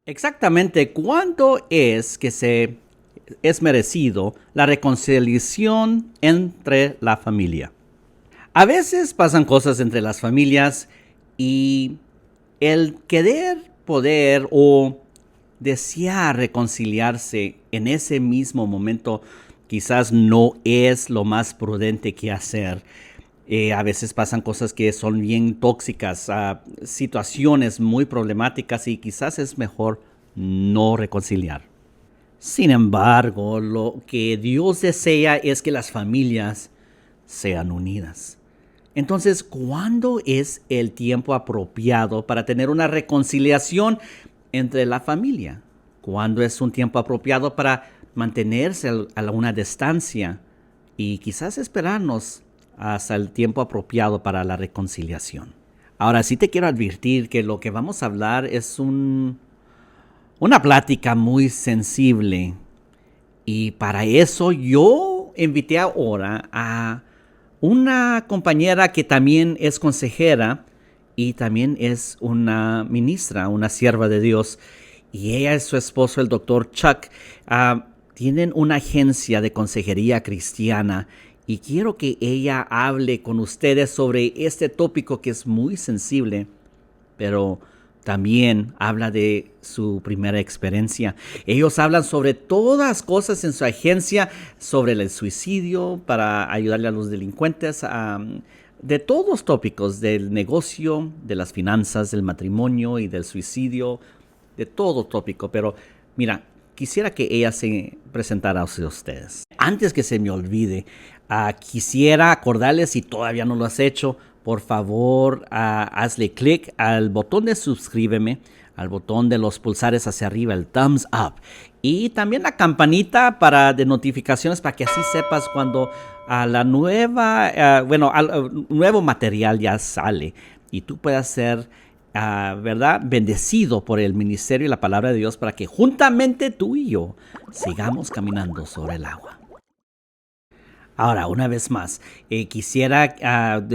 Exactamente, ¿cuándo es que se es merecido la reconciliación entre la familia? A veces pasan cosas entre las familias y el querer poder o desear reconciliarse en ese mismo momento quizás no es lo más prudente que hacer. A veces pasan cosas que son bien tóxicas, situaciones muy problemáticas y quizás es mejor no reconciliar. Sin embargo, lo que Dios desea es que las familias sean unidas. Entonces, ¿cuándo es el tiempo apropiado para tener una reconciliación entre la familia? ¿Cuándo es un tiempo apropiado para mantenerse a una distancia y quizás esperarnos hasta el tiempo apropiado para la reconciliación? Ahora sí te quiero advertir que lo que vamos a hablar es una plática muy sensible y para eso yo invité ahora a una compañera que también es consejera y también es una ministra, una sierva de Dios. Y ella y su esposo, el doctor Chuck, tienen una agencia de consejería cristiana. Y quiero que ella hable con ustedes sobre este tópico que es muy sensible, pero también habla de su primera experiencia. Ellos hablan sobre todas las cosas en su agencia, sobre el suicidio, para ayudarle a los delincuentes, de todos los tópicos, del negocio, de las finanzas, del matrimonio y del suicidio, de todo tópico. Pero mira, quisiera que ella se presentara a ustedes. Antes que se me olvide, quisiera acordarles, si todavía no lo has hecho, por favor, hazle clic al botón de suscríbeme, al botón de los pulsares hacia arriba, el thumbs up. Y también la campanita de notificaciones para que así sepas cuando nuevo material ya sale y tú puedas ser, ¿verdad?, bendecido por el ministerio y la palabra de Dios para que juntamente tú y yo sigamos caminando sobre el agua. Ahora, una vez más, le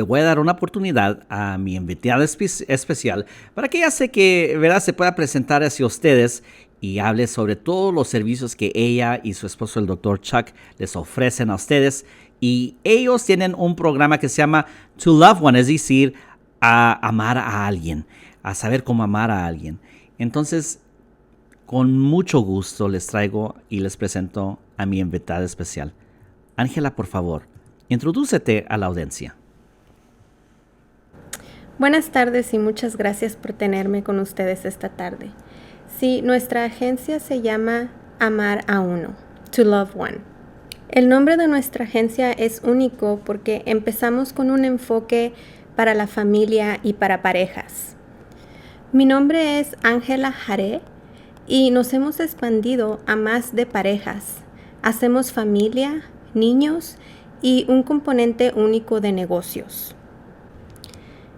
voy a dar una oportunidad a mi invitada especial para que ella sé que, ¿verdad?, se pueda presentar hacia ustedes y hable sobre todos los servicios que ella y su esposo, el doctor Chuck, les ofrecen a ustedes. Y ellos tienen un programa que se llama To Love One, es decir, a amar a alguien, a saber cómo amar a alguien. Entonces, con mucho gusto les traigo y les presento a mi invitada especial. Ángela, por favor, introdúcete a la audiencia. Buenas tardes y muchas gracias por tenerme con ustedes esta tarde. Sí, nuestra agencia se llama Amar a Uno, To Love One. El nombre de nuestra agencia es único porque empezamos con un enfoque para la familia y para parejas. Mi nombre es Ángela Jaré y nos hemos expandido a más de parejas. Hacemos familia, niños y un componente único de negocios.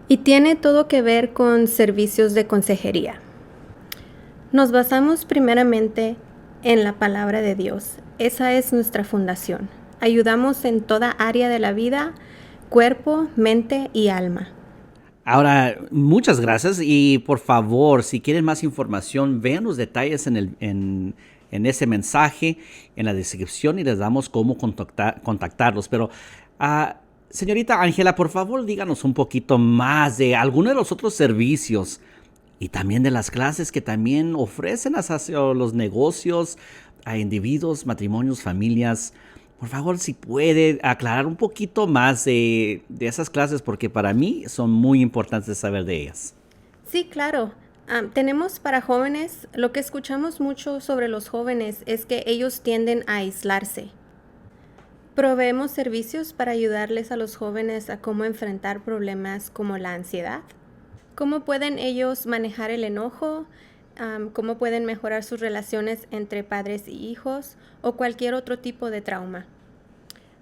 Y tiene todo que ver con servicios de consejería. Nos basamos primeramente en la palabra de Dios. Esa es nuestra fundación. Ayudamos en toda área de la vida, cuerpo, mente y alma. Ahora, muchas gracias y por favor, si quieren más información, vean los detalles en ese mensaje, en la descripción y les damos cómo contactarlos. Pero, señorita Ángela, por favor, díganos un poquito más de algunos de los otros servicios y también de las clases que también ofrecen hacia los negocios, a individuos, matrimonios, familias. Por favor, si puede aclarar un poquito más de esas clases, porque para mí son muy importantes saber de ellas. Sí, claro. Tenemos para jóvenes, lo que escuchamos mucho sobre los jóvenes es que ellos tienden a aislarse. Proveemos servicios para ayudarles a los jóvenes a cómo enfrentar problemas como la ansiedad, cómo pueden ellos manejar el enojo, cómo pueden mejorar sus relaciones entre padres y hijos o cualquier otro tipo de trauma.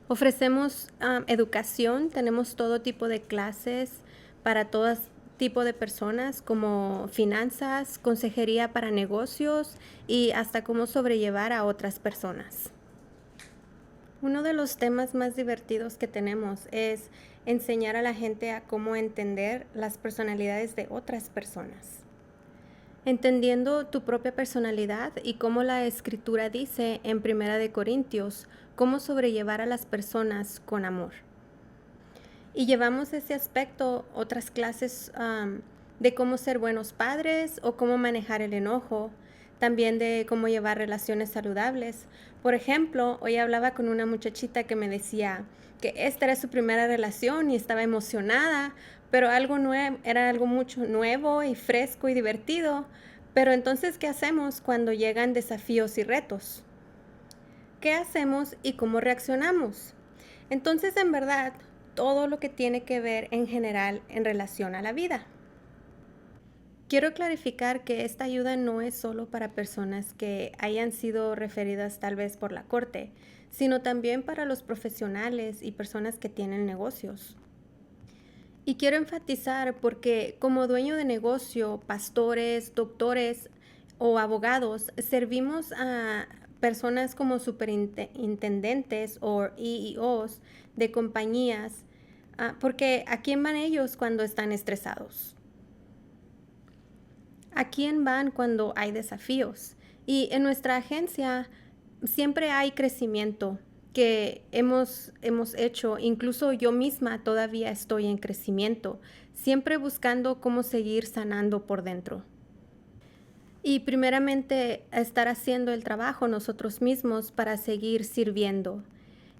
Ofrecemos educación, tenemos todo tipo de clases para todo tipo de personas como finanzas, consejería para negocios y hasta cómo sobrellevar a otras personas. Uno de los temas más divertidos que tenemos es enseñar a la gente a cómo entender las personalidades de otras personas. entendiendo tu propia personalidad y cómo la escritura dice en Primera de Corintios, cómo sobrellevar a las personas con amor. Y llevamos ese aspecto, otras clases de cómo ser buenos padres o cómo manejar el enojo, también de cómo llevar relaciones saludables. Por ejemplo, hoy hablaba con una muchachita que me decía que esta era su primera relación y estaba emocionada, pero era algo mucho nuevo y fresco y divertido. Pero entonces, ¿qué hacemos cuando llegan desafíos y retos? ¿Qué hacemos y cómo reaccionamos? Entonces, en verdad, todo lo que tiene que ver en general en relación a la vida. Quiero clarificar que esta ayuda no es solo para personas que hayan sido referidas tal vez por la corte, sino también para los profesionales y personas que tienen negocios. Y quiero enfatizar porque como dueño de negocio, pastores, doctores o abogados, servimos a personas como superintendentes o EEOs de compañías, porque ¿a quién van ellos cuando están estresados? ¿A quién van cuando hay desafíos? Y en nuestra agencia siempre hay crecimiento que hemos hecho. Incluso yo misma todavía estoy en crecimiento, siempre buscando cómo seguir sanando por dentro. Y primeramente estar haciendo el trabajo nosotros mismos para seguir sirviendo.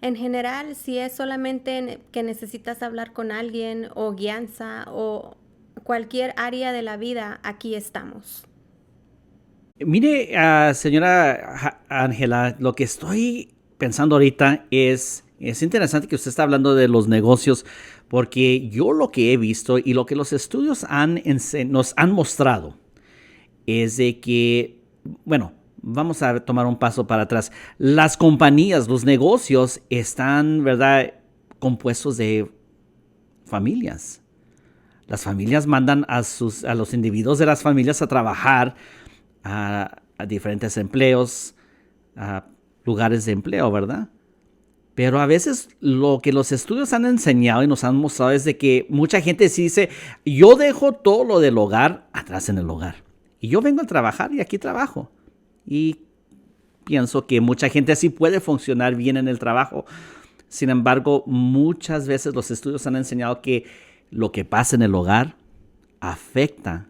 En general, si es solamente que necesitas hablar con alguien o guianza o cualquier área de la vida, aquí estamos. Mire, señora Ángela, lo que estoy pensando ahorita es interesante que usted está hablando de los negocios, porque yo lo que he visto y lo que los estudios nos han mostrado es de que, bueno, vamos a tomar un paso para atrás. Las compañías, los negocios están, ¿verdad?, compuestos de familias. Las familias mandan a los individuos de las familias a trabajar a diferentes empleos, a lugares de empleo, ¿verdad? Pero a veces lo que los estudios han enseñado y nos han mostrado es de que mucha gente sí dice, yo dejo todo lo del hogar atrás en el hogar. Y yo vengo a trabajar y aquí trabajo. Y pienso que mucha gente así puede funcionar bien en el trabajo. Sin embargo, muchas veces los estudios han enseñado que lo que pasa en el hogar afecta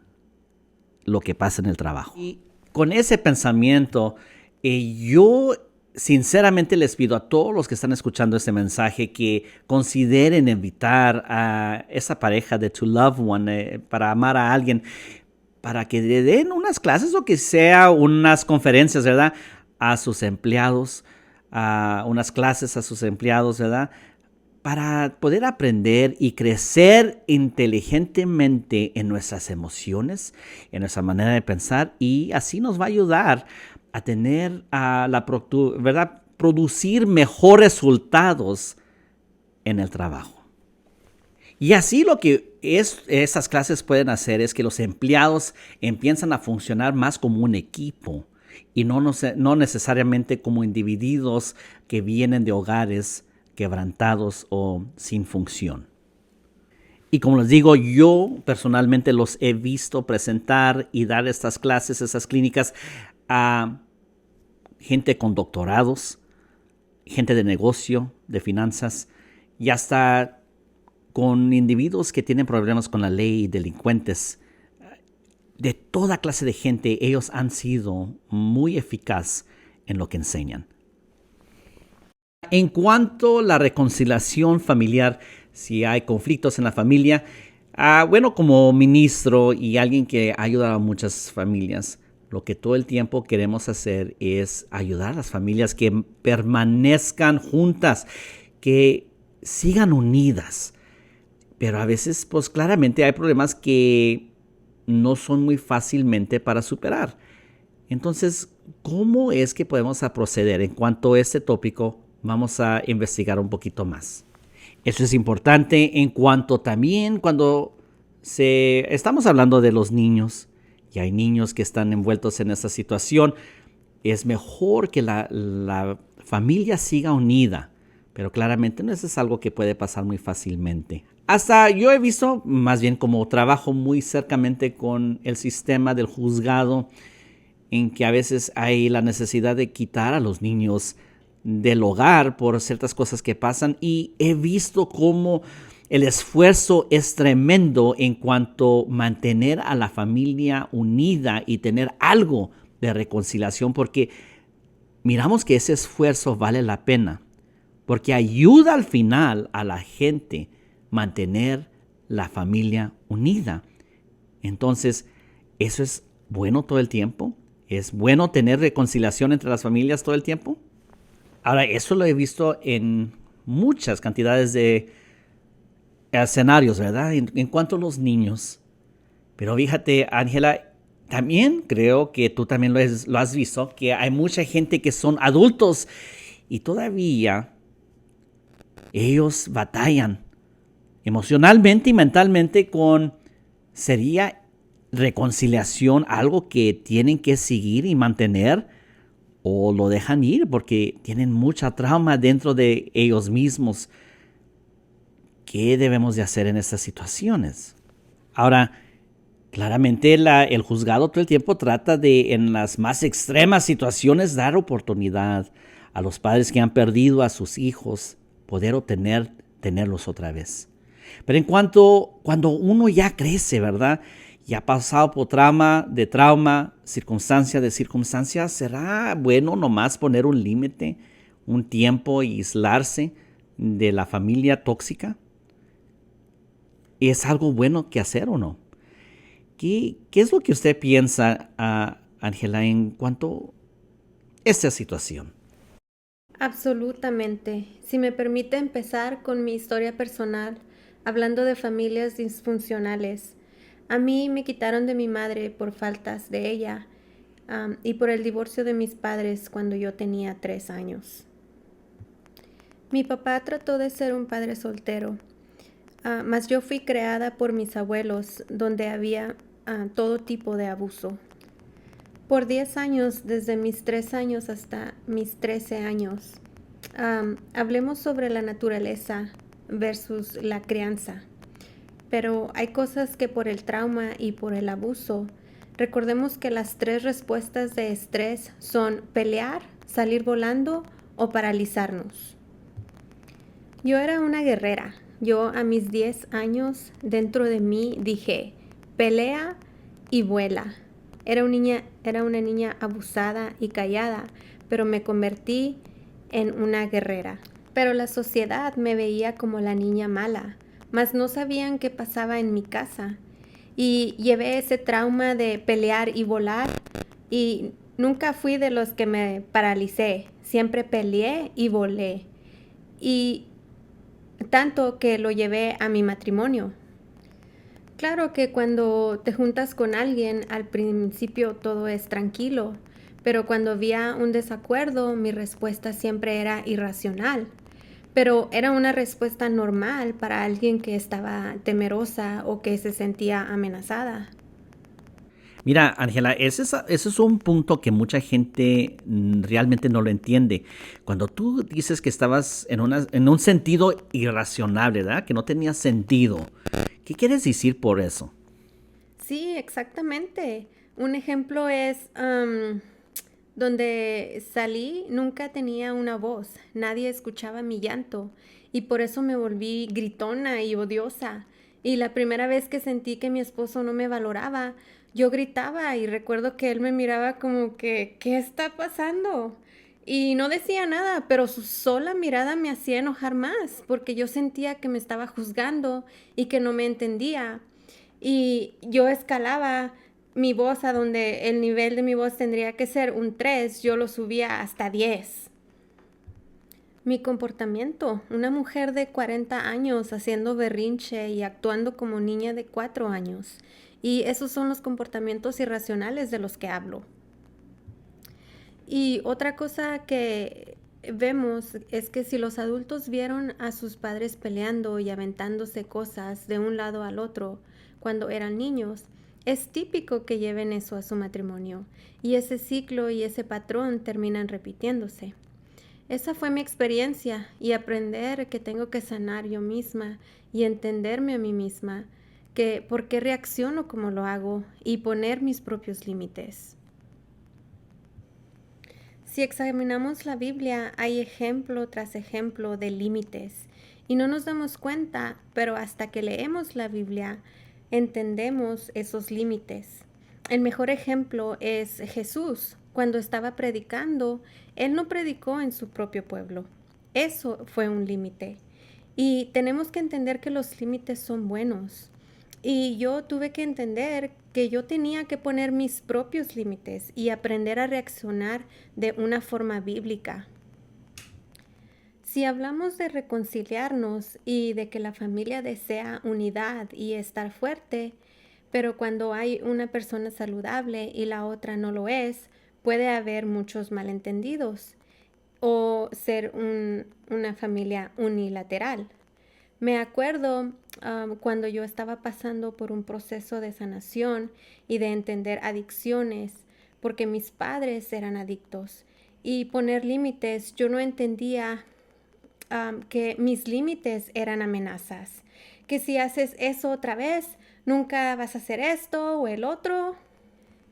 lo que pasa en el trabajo. Y con ese pensamiento, yo sinceramente les pido a todos los que están escuchando este mensaje que consideren invitar a esa pareja de To Love One para amar a alguien, para que le den unas clases o que sea unas conferencias, ¿verdad?, a sus empleados, unas clases a sus empleados, ¿verdad?, para poder aprender y crecer inteligentemente en nuestras emociones, en nuestra manera de pensar, y así nos va a ayudar a tener ¿verdad?, producir mejores resultados en el trabajo. Y así lo que esas clases pueden hacer es que los empleados empiezan a funcionar más como un equipo y no necesariamente como individuos que vienen de hogares quebrantados o sin función. Y como les digo, yo personalmente los he visto presentar y dar estas clases, esas clínicas a gente con doctorados, gente de negocio, de finanzas y hasta con individuos que tienen problemas con la ley y delincuentes. De toda clase de gente, ellos han sido muy eficaces en lo que enseñan. En cuanto a la reconciliación familiar, si hay conflictos en la familia, bueno, como ministro y alguien que ha ayudado a muchas familias, lo que todo el tiempo queremos hacer es ayudar a las familias que permanezcan juntas, que sigan unidas. Pero a veces, pues claramente hay problemas que no son muy fácilmente para superar. Entonces, ¿cómo es que podemos proceder en cuanto a este tópico? Vamos a investigar un poquito más. Eso es importante en cuanto también cuando estamos hablando de los niños y hay niños que están envueltos en esta situación, es mejor que la familia siga unida, pero claramente no es algo que puede pasar muy fácilmente. Hasta yo he visto, más bien como trabajo muy cercamente con el sistema del juzgado, en que a veces hay la necesidad de quitar a los niños del hogar por ciertas cosas que pasan, y he visto cómo el esfuerzo es tremendo en cuanto a mantener a la familia unida y tener algo de reconciliación, porque miramos que ese esfuerzo vale la pena, porque ayuda al final a la gente mantener la familia unida. Entonces, ¿eso es bueno todo el tiempo? ¿Es bueno tener reconciliación entre las familias todo el tiempo? Ahora, eso lo he visto en muchas cantidades de escenarios, ¿verdad? En cuanto a los niños. Pero fíjate, Ángela, también creo que tú también lo has visto, que hay mucha gente que son adultos y todavía ellos batallan emocionalmente y mentalmente con, ¿sería reconciliación algo que tienen que seguir y mantener, o lo dejan ir porque tienen mucha trauma dentro de ellos mismos? ¿Qué debemos de hacer en estas situaciones? Ahora, claramente el juzgado todo el tiempo trata de, en las más extremas situaciones, dar oportunidad a los padres que han perdido a sus hijos, poder tenerlos otra vez. Pero cuando uno ya crece, ¿verdad? Y ha pasado por trauma, circunstancia de circunstancia, ¿será bueno nomás poner un límite, un tiempo y aislarse de la familia tóxica? ¿Es algo bueno que hacer o no? ¿Qué es lo que usted piensa, Ángela, en cuanto a esta situación? Absolutamente. Si me permite empezar con mi historia personal, hablando de familias disfuncionales. A mí me quitaron de mi madre por faltas de ella, y por el divorcio de mis padres cuando yo tenía 3 años. Mi papá trató de ser un padre soltero, mas yo fui creada por mis abuelos, donde había todo tipo de abuso. Por 10 años, desde mis 3 años hasta mis 13 años, hablemos sobre la naturaleza versus la crianza. Pero hay cosas que por el trauma y por el abuso, recordemos que las 3 respuestas de estrés son pelear, salir volando o paralizarnos. Yo era una guerrera. Yo a mis 10 años, dentro de mí dije, pelea y vuela. Era una niña abusada y callada, pero me convertí en una guerrera. Pero la sociedad me veía como la niña mala, mas no sabían qué pasaba en mi casa. Y llevé ese trauma de pelear y volar, y nunca fui de los que me paralicé. Siempre peleé y volé. Y tanto que lo llevé a mi matrimonio. Claro que cuando te juntas con alguien, al principio todo es tranquilo, pero cuando había un desacuerdo, mi respuesta siempre era irracional. Pero era una respuesta normal para alguien que estaba temerosa o que se sentía amenazada. Mira, Ángela, ese es un punto que mucha gente realmente no lo entiende. Cuando tú dices que estabas en un sentido irracional, ¿verdad? Que no tenía sentido. ¿Qué quieres decir por eso? Sí, exactamente. Un ejemplo es donde salí, nunca tenía una voz, nadie escuchaba mi llanto y por eso me volví gritona y odiosa. Y la primera vez que sentí que mi esposo no me valoraba, yo gritaba y recuerdo que él me miraba como que, ¿qué está pasando? Y no decía nada, pero su sola mirada me hacía enojar más porque yo sentía que me estaba juzgando y que no me entendía. Y yo escalaba mi voz a donde el nivel de mi voz tendría que ser un 3, yo lo subía hasta 10. Mi comportamiento, una mujer de 40 años haciendo berrinche y actuando como niña de 4 años. Y esos son los comportamientos irracionales de los que hablo. Y otra cosa que vemos es que si los adultos vieron a sus padres peleando y aventándose cosas de un lado al otro cuando eran niños, es típico que lleven eso a su matrimonio y ese ciclo y ese patrón terminan repitiéndose. Esa fue mi experiencia y aprender que tengo que sanar yo misma y entenderme a mí misma, que por qué reacciono como lo hago y poner mis propios límites. Si examinamos la Biblia, hay ejemplo tras ejemplo de límites y no nos damos cuenta, pero hasta que leemos la Biblia entendemos esos límites. El mejor ejemplo es Jesús. Cuando estaba predicando, Él no predicó en su propio pueblo. Eso fue un límite. Y tenemos que entender que los límites son buenos. Y yo tuve que entender que yo tenía que poner mis propios límites y aprender a reaccionar de una forma bíblica. Si hablamos de reconciliarnos y de que la familia desea unidad y estar fuerte, pero cuando hay una persona saludable y la otra no lo es, puede haber muchos malentendidos o ser una familia unilateral. Me acuerdo cuando yo estaba pasando por un proceso de sanación y de entender adicciones, porque mis padres eran adictos. Y poner límites, yo no entendía que mis límites eran amenazas. Que si haces eso otra vez, nunca vas a hacer esto o el otro.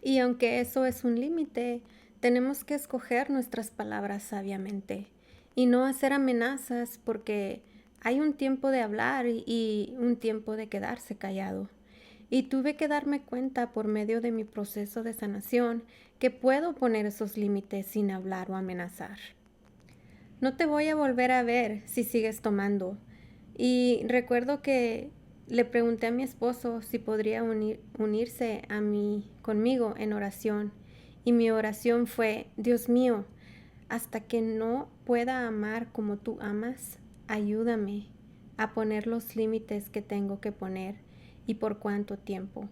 Y aunque eso es un límite, tenemos que escoger nuestras palabras sabiamente y no hacer amenazas porque hay un tiempo de hablar y un tiempo de quedarse callado. Y tuve que darme cuenta por medio de mi proceso de sanación que puedo poner esos límites sin hablar o amenazar. No te voy a volver a ver si sigues tomando. Y recuerdo que le pregunté a mi esposo si podría unirse conmigo en oración. Y mi oración fue: Dios mío, hasta que no pueda amar como tú amas, ayúdame a poner los límites que tengo que poner y por cuánto tiempo.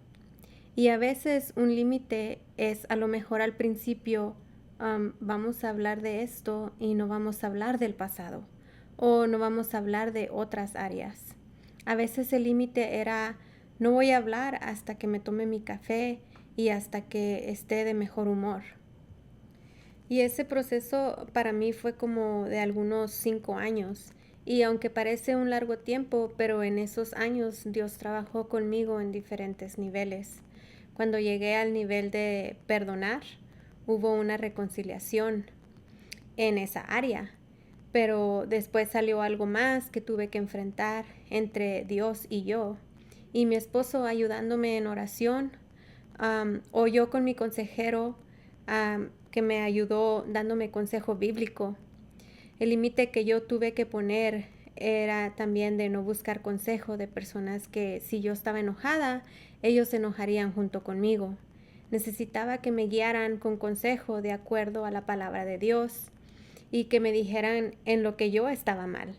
Y a veces un límite es, a lo mejor al principio, vamos a hablar de esto y no vamos a hablar del pasado o no vamos a hablar de otras áreas. A veces el límite era: no voy a hablar hasta que me tome mi café y hasta que esté de mejor humor. Y ese proceso para mí fue como de algunos 5 años. Y aunque parece un largo tiempo, pero en esos años Dios trabajó conmigo en diferentes niveles. Cuando llegué al nivel de perdonar, hubo una reconciliación en esa área. Pero después salió algo más que tuve que enfrentar entre Dios y yo. Y mi esposo ayudándome en oración, o yo con mi consejero, que me ayudó dándome consejo bíblico. El límite que yo tuve que poner era también de no buscar consejo de personas que, si yo estaba enojada, ellos se enojarían junto conmigo. Necesitaba que me guiaran con consejo de acuerdo a la palabra de Dios y que me dijeran en lo que yo estaba mal.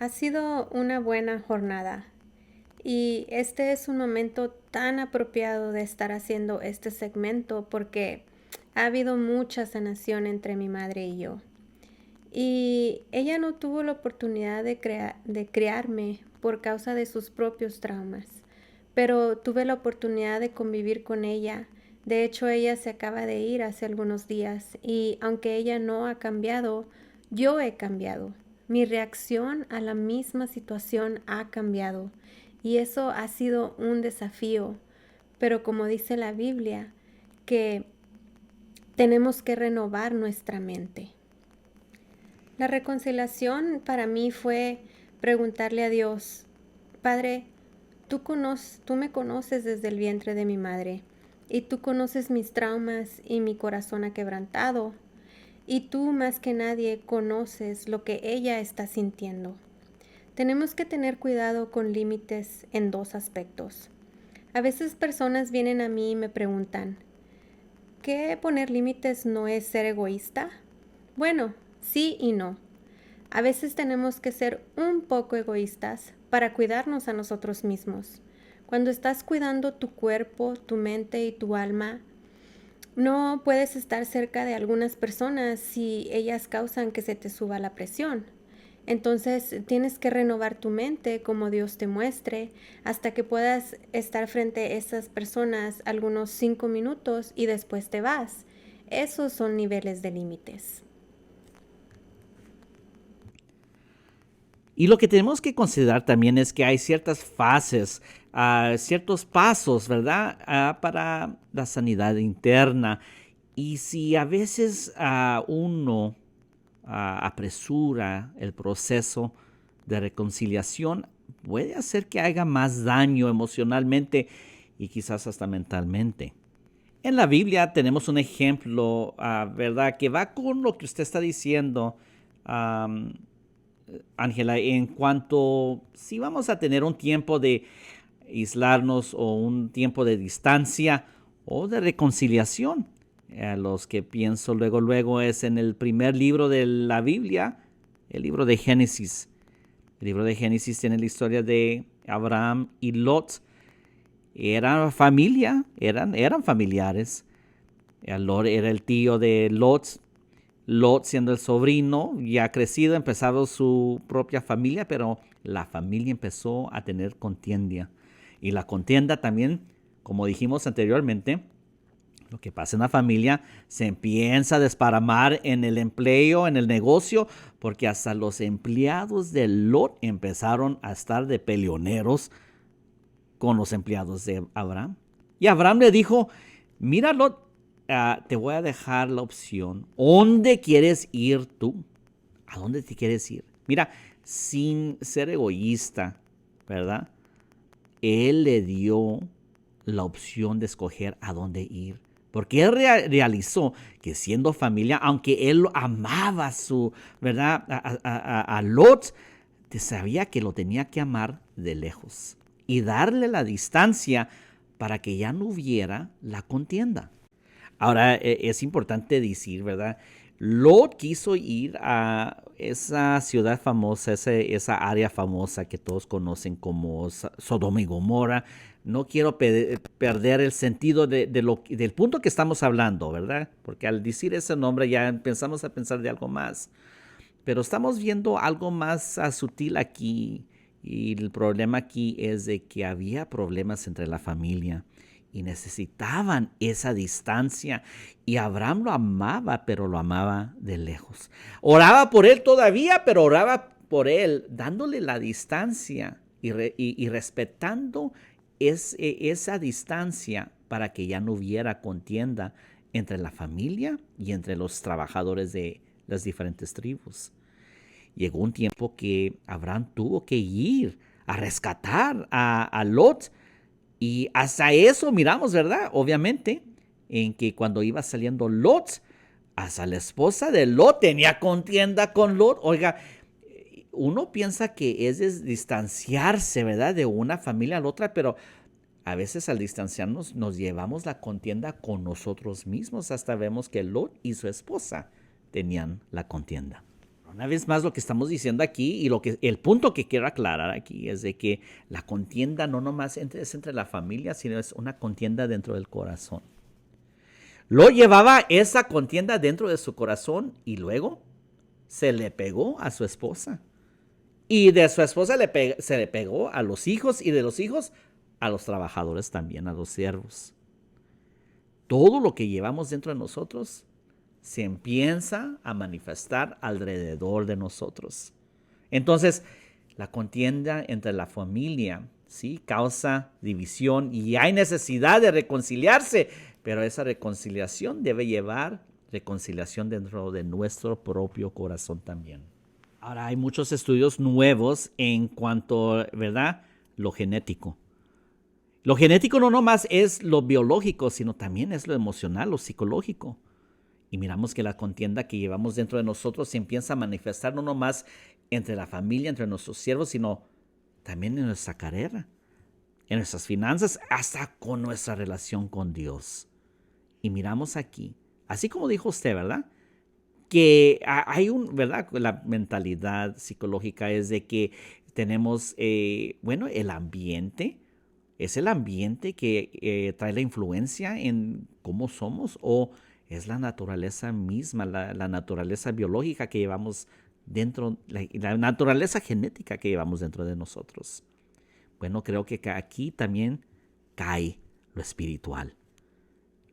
Ha sido una buena jornada y este es un momento tan apropiado de estar haciendo este segmento porque ha habido mucha sanación entre mi madre y yo. Y ella no tuvo la oportunidad de criarme por causa de sus propios traumas, pero tuve la oportunidad de convivir con ella. De hecho, ella se acaba de ir hace algunos días y aunque ella no ha cambiado, yo he cambiado. Mi reacción a la misma situación ha cambiado y eso ha sido un desafío. Pero como dice la Biblia, que tenemos que renovar nuestra mente. La reconciliación para mí fue preguntarle a Dios: Padre, tú me conoces desde el vientre de mi madre y tú conoces mis traumas y mi corazón aquebrantado y tú más que nadie conoces lo que ella está sintiendo. Tenemos que tener cuidado con límites en 2 aspectos. A veces personas vienen a mí y me preguntan: ¿qué poner límites no es ser egoísta? Bueno, sí y no. A veces tenemos que ser un poco egoístas para cuidarnos a nosotros mismos. Cuando estás cuidando tu cuerpo, tu mente y tu alma, no puedes estar cerca de algunas personas si ellas causan que se te suba la presión. Entonces tienes que renovar tu mente como Dios te muestre hasta que puedas estar frente a esas personas algunos 5 minutos y después te vas. Esos son niveles de límites. Y lo que tenemos que considerar también es que hay ciertas fases, ciertos pasos, ¿verdad? Para la sanidad interna. Y si a veces uno apresura el proceso de reconciliación, puede hacer que haga más daño emocionalmente y quizás hasta mentalmente. En la Biblia tenemos un ejemplo, ¿verdad? Que va con lo que usted está diciendo, Ángela, en cuanto si vamos a tener un tiempo de aislarnos o un tiempo de distancia o de reconciliación. Los que pienso luego es en el primer libro de la Biblia, el libro de Génesis. El libro de Génesis tiene la historia de Abraham y Lot. Eran familia, eran familiares. Lot era el tío de Lot. Lot, siendo el sobrino, ya crecido, empezaba su propia familia, pero la familia empezó a tener contienda. Y la contienda también, como dijimos anteriormente, lo que pasa en la familia se empieza a desparramar en el empleo, en el negocio, porque hasta los empleados de Lot empezaron a estar de peleoneros con los empleados de Abraham. Y Abraham le dijo, mira Lot, te voy a dejar la opción. ¿Dónde quieres ir tú? ¿A dónde te quieres ir? Mira, sin ser egoísta, ¿verdad? Él le dio la opción de escoger a dónde ir. Porque él realizó que siendo familia, aunque él amaba ¿verdad? A Lot, sabía que lo tenía que amar de lejos y darle la distancia para que ya no hubiera la contienda. Ahora, es importante decir, ¿verdad? Lot quiso ir a esa ciudad famosa, esa área famosa que todos conocen como Sodoma y Gomorra. No quiero perder el sentido del punto que estamos hablando, ¿verdad? Porque al decir ese nombre ya empezamos a pensar de algo más. Pero estamos viendo algo más sutil aquí. Y el problema aquí es de que había problemas entre la familia y necesitaban esa distancia. Y Abraham lo amaba, pero lo amaba de lejos. Oraba por él todavía, pero oraba por él, dándole la distancia y respetando esa distancia para que ya no hubiera contienda entre la familia y entre los trabajadores de las diferentes tribus. Llegó un tiempo que Abraham tuvo que ir a rescatar a Lot. Y hasta eso miramos, ¿verdad? Obviamente, en que cuando iba saliendo Lot, hasta la esposa de Lot tenía contienda con Lot. Oiga, uno piensa que es distanciarse, ¿verdad? De una familia a la otra, pero a veces al distanciarnos nos llevamos la contienda con nosotros mismos. Hasta vemos que Lot y su esposa tenían la contienda. Una vez más, lo que estamos diciendo aquí y el punto que quiero aclarar aquí es de que la contienda no nomás es entre la familia, sino es una contienda dentro del corazón. Lo llevaba esa contienda dentro de su corazón y luego se le pegó a su esposa. Y de su esposa se le pegó a los hijos y de los hijos a los trabajadores también, a los siervos. Todo lo que llevamos dentro de nosotros se empieza a manifestar alrededor de nosotros. Entonces, la contienda entre la familia, ¿sí? Causa división y hay necesidad de reconciliarse, pero esa reconciliación debe llevar reconciliación dentro de nuestro propio corazón también. Ahora, hay muchos estudios nuevos en cuanto, ¿verdad? Lo genético. Lo genético no nomás es lo biológico, sino también es lo emocional, lo psicológico. Y miramos que la contienda que llevamos dentro de nosotros se empieza a manifestar no nomás entre la familia, entre nuestros siervos, sino también en nuestra carrera, en nuestras finanzas, hasta con nuestra relación con Dios. Y miramos aquí, así como dijo usted, ¿verdad? Que hay ¿verdad? La mentalidad psicológica es de que tenemos, el ambiente. ¿Es el ambiente que trae la influencia en cómo somos o es la naturaleza misma, la naturaleza biológica que llevamos dentro, la naturaleza genética que llevamos dentro de nosotros? Bueno, creo que aquí también cae lo espiritual.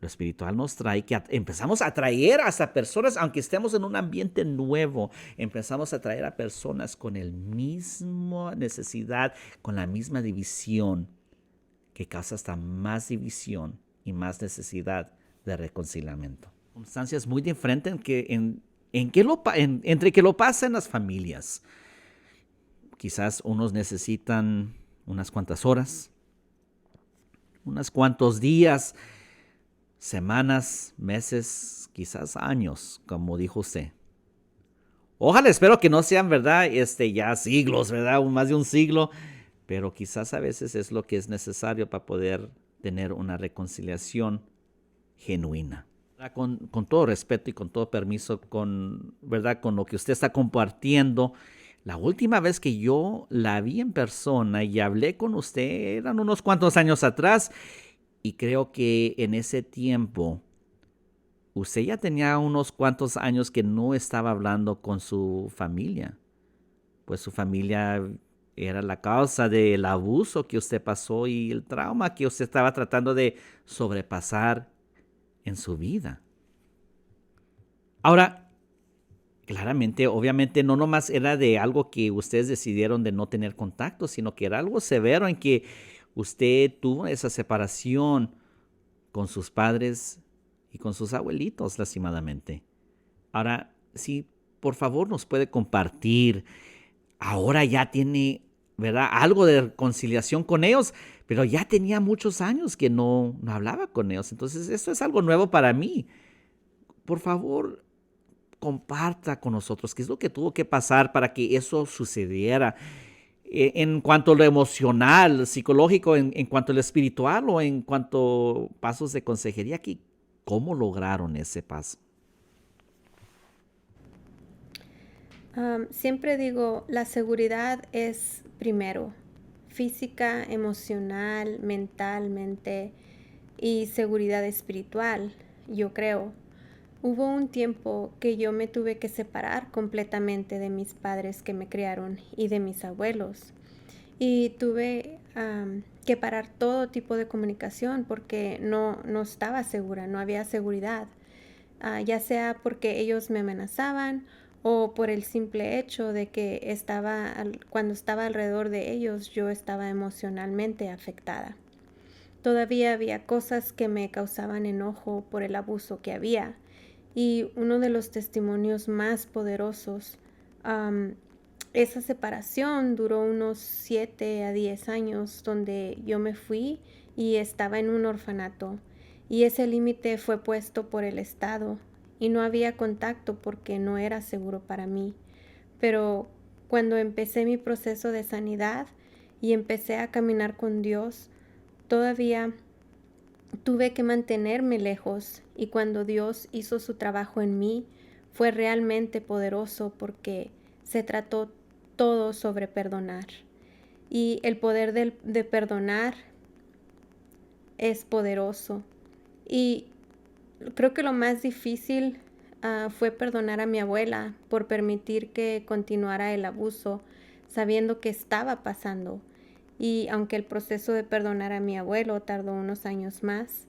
Lo espiritual nos trae que empezamos a atraer hasta personas, aunque estemos en un ambiente nuevo, empezamos a atraer a personas con el mismo necesidad, con la misma división, que causa hasta más división y más necesidad de reconciliamiento. Circunstancias muy diferentes entre que lo pasa en las familias. Quizás unos necesitan unas cuantas horas, unos cuantos días, semanas, meses, quizás años, como dijo usted. Ojalá, espero que no sean, ¿verdad? Ya siglos, ¿verdad? Más de un siglo, pero quizás a veces es lo que es necesario para poder tener una reconciliación genuina. Con todo respeto y con todo permiso, ¿verdad? Con lo que usted está compartiendo, la última vez que yo la vi en persona y hablé con usted eran unos cuantos años atrás, y creo que en ese tiempo usted ya tenía unos cuantos años que no estaba hablando con su familia, pues su familia era la causa del abuso que usted pasó y el trauma que usted estaba tratando de sobrepasar en su vida. Ahora, claramente, obviamente, no nomás era de algo que ustedes decidieron de no tener contacto, sino que era algo severo en que usted tuvo esa separación con sus padres y con sus abuelitos, lastimadamente. Ahora, si por favor nos puede compartir, ahora ya tiene, ¿verdad?, algo de reconciliación con ellos, pero ya tenía muchos años que no hablaba con ellos. Entonces, esto es algo nuevo para mí. Por favor, comparta con nosotros qué es lo que tuvo que pasar para que eso sucediera. En cuanto a lo emocional, psicológico, en cuanto a lo espiritual o en cuanto a pasos de consejería, ¿cómo lograron ese paso? Siempre digo, la seguridad es primero, física, emocional, mentalmente y seguridad espiritual, yo creo. Hubo un tiempo que yo me tuve que separar completamente de mis padres que me criaron y de mis abuelos. Y tuve que parar todo tipo de comunicación porque no estaba segura, no había seguridad. Ya sea porque ellos me amenazaban o por el simple hecho de que cuando estaba alrededor de ellos yo estaba emocionalmente afectada. Todavía había cosas que me causaban enojo por el abuso que había. Y uno de los testimonios más poderosos, esa separación duró unos 7 a 10 años, donde yo me fui y estaba en un orfanato. Y ese límite fue puesto por el Estado y no había contacto porque no era seguro para mí. Pero cuando empecé mi proceso de sanidad y empecé a caminar con Dios, todavía tuve que mantenerme lejos, y cuando Dios hizo su trabajo en mí, fue realmente poderoso porque se trató todo sobre perdonar. Y el poder de perdonar es poderoso. Y creo que lo más difícil fue perdonar a mi abuela por permitir que continuara el abuso, sabiendo que estaba pasando. Y aunque el proceso de perdonar a mi abuelo tardó unos años más,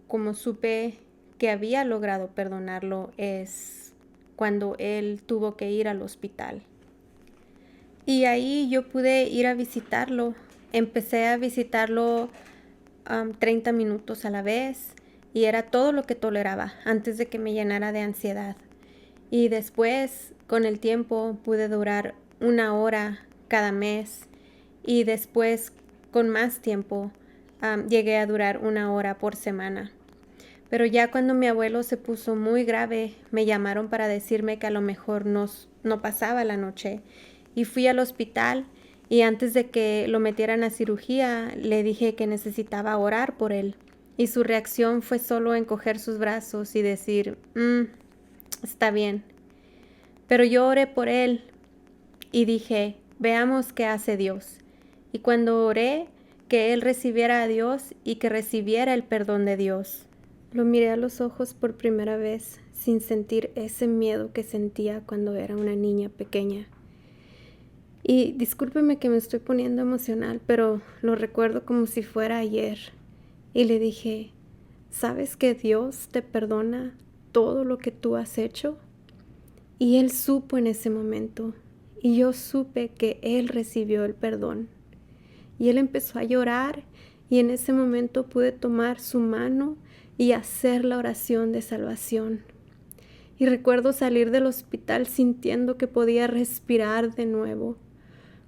como supe que había logrado perdonarlo es cuando él tuvo que ir al hospital. Y ahí yo pude ir a visitarlo. Empecé a visitarlo 30 minutos a la vez y era todo lo que toleraba antes de que me llenara de ansiedad. Y después, con el tiempo, pude durar 1 hora cada mes y después, con más tiempo, llegué a durar 1 hora por semana. Pero ya cuando mi abuelo se puso muy grave, me llamaron para decirme que a lo mejor no pasaba la noche. Y fui al hospital y antes de que lo metieran a cirugía, le dije que necesitaba orar por él. Y su reacción fue solo encoger sus brazos y decir, está bien. Pero yo oré por él y dije, veamos qué hace Dios. Y cuando oré, que él recibiera a Dios y que recibiera el perdón de Dios. Lo miré a los ojos por primera vez sin sentir ese miedo que sentía cuando era una niña pequeña. Y discúlpeme que me estoy poniendo emocional, pero lo recuerdo como si fuera ayer. Y le dije, ¿sabes que Dios te perdona todo lo que tú has hecho? Y él supo en ese momento, y yo supe que él recibió el perdón. Y él empezó a llorar, y en ese momento pude tomar su mano y hacer la oración de salvación. Y recuerdo salir del hospital sintiendo que podía respirar de nuevo,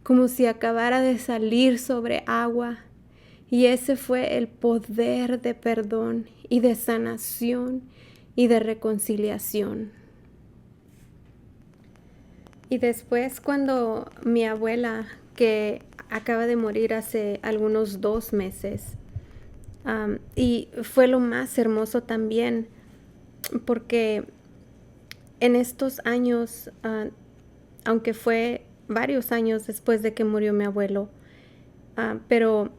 como si acabara de salir sobre agua. Y ese fue el poder de perdón y de sanación y de reconciliación. Y después, cuando mi abuela, que acaba de morir hace algunos 2 meses, y fue lo más hermoso también, porque en estos años, aunque fue varios años después de que murió mi abuelo, pero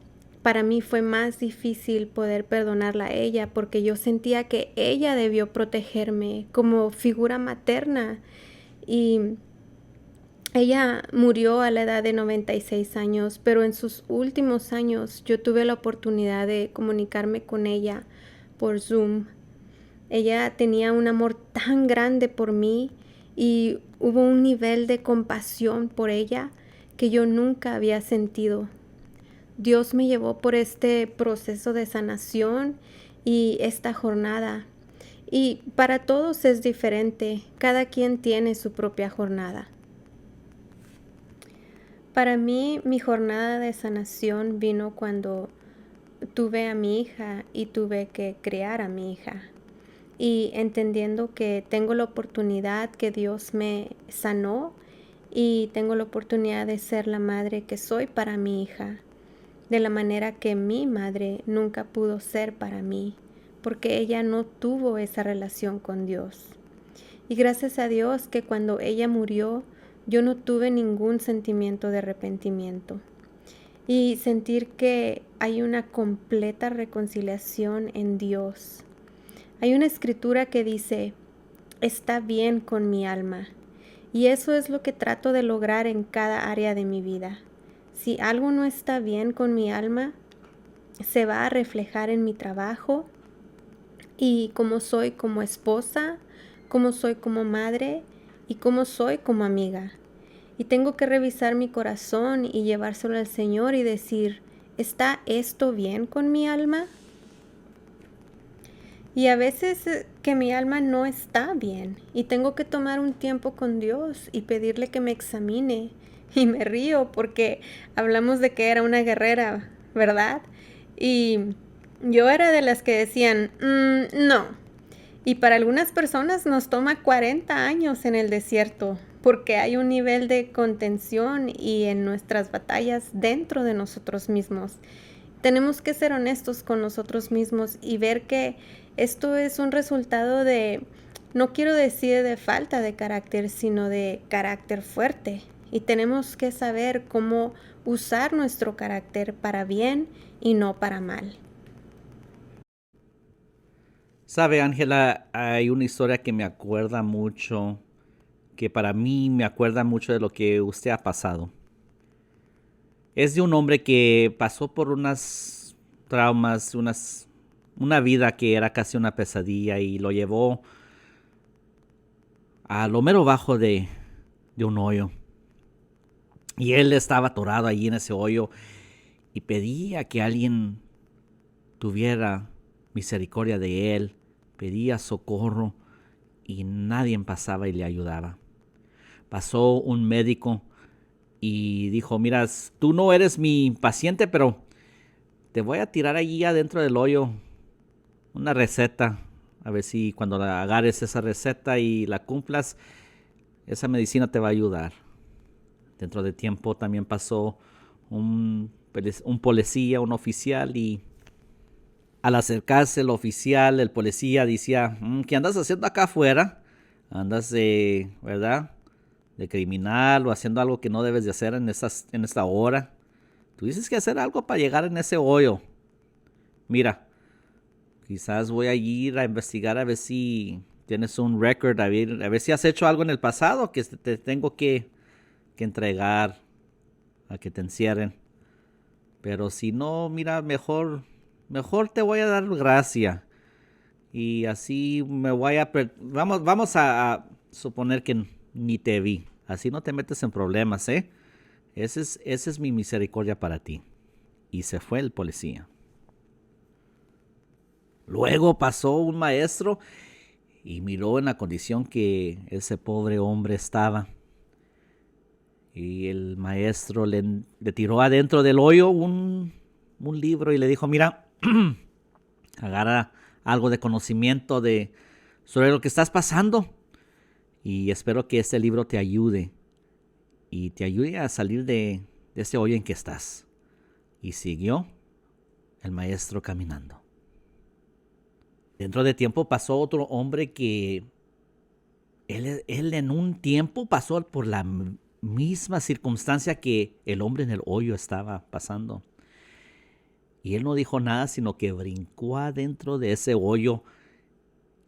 para mí fue más difícil poder perdonarla a ella, porque yo sentía que ella debió protegerme como figura materna. Y ella murió a la edad de 96 años, pero en sus últimos años yo tuve la oportunidad de comunicarme con ella por Zoom. Ella tenía un amor tan grande por mí y hubo un nivel de compasión por ella que yo nunca había sentido. Dios me llevó por este proceso de sanación y esta jornada. Y para todos es diferente, cada quien tiene su propia jornada. Para mí, mi jornada de sanación vino cuando tuve a mi hija y tuve que criar a mi hija. Y entendiendo que tengo la oportunidad que Dios me sanó y tengo la oportunidad de ser la madre que soy para mi hija, de la manera que mi madre nunca pudo ser para mí, porque ella no tuvo esa relación con Dios. Y gracias a Dios que cuando ella murió, yo no tuve ningún sentimiento de arrepentimiento. Y sentir que hay una completa reconciliación en Dios. Hay una escritura que dice, está bien con mi alma. Y eso es lo que trato de lograr en cada área de mi vida. Si algo no está bien con mi alma, se va a reflejar en mi trabajo y cómo soy como esposa, cómo soy como madre y cómo soy como amiga. Y tengo que revisar mi corazón y llevárselo al Señor y decir, ¿está esto bien con mi alma? Y a veces que mi alma no está bien y tengo que tomar un tiempo con Dios y pedirle que me examine. Y me río porque hablamos de que era una guerrera, ¿verdad? Y yo era de las que decían, no. Y para algunas personas nos toma 40 años en el desierto porque hay un nivel de contención y en nuestras batallas dentro de nosotros mismos. Tenemos que ser honestos con nosotros mismos y ver que esto es un resultado de, no quiero decir de falta de carácter, sino de carácter fuerte. Y tenemos que saber cómo usar nuestro carácter para bien y no para mal. Sabe, Ángela, hay una historia que me acuerda mucho, que para mí me acuerda mucho de lo que usted ha pasado. Es de un hombre que pasó por unas traumas, una vida que era casi una pesadilla y lo llevó a lo mero bajo de un hoyo. Y él estaba atorado allí en ese hoyo y pedía que alguien tuviera misericordia de él, pedía socorro y nadie pasaba y le ayudaba. Pasó un médico y dijo, mira, tú no eres mi paciente, pero te voy a tirar allí adentro del hoyo una receta. A ver si cuando agarres esa receta y la cumplas, esa medicina te va a ayudar. Dentro de tiempo también pasó un policía, un oficial, y al acercarse el oficial, el policía decía, ¿qué andas haciendo acá afuera? Andas de, ¿verdad?, de criminal o haciendo algo que no debes de hacer en esta hora. Tú dices que hacer algo para llegar en ese hoyo. Mira, quizás voy a ir a investigar a ver si tienes un record, a ver si has hecho algo en el pasado que te tengo que entregar a que te encierren. Pero si no, mira, mejor te voy a dar gracia. y así me voy a... Vamos a suponer que ni te vi. Así no te metes en problemas, ¿eh? Esa es mi misericordia para ti. Y se fue el policía. Luego pasó un maestro y miró en la condición que ese pobre hombre estaba. Y el maestro le tiró adentro del hoyo un libro y le dijo, mira, agarra algo de conocimiento sobre lo que estás pasando. Y espero que este libro te ayude. Y te ayude a salir de ese hoyo en que estás. Y siguió el maestro caminando. Dentro de tiempo pasó otro hombre que él en un tiempo pasó por la misma circunstancia que el hombre en el hoyo estaba pasando. Y él no dijo nada, sino que brincó adentro de ese hoyo.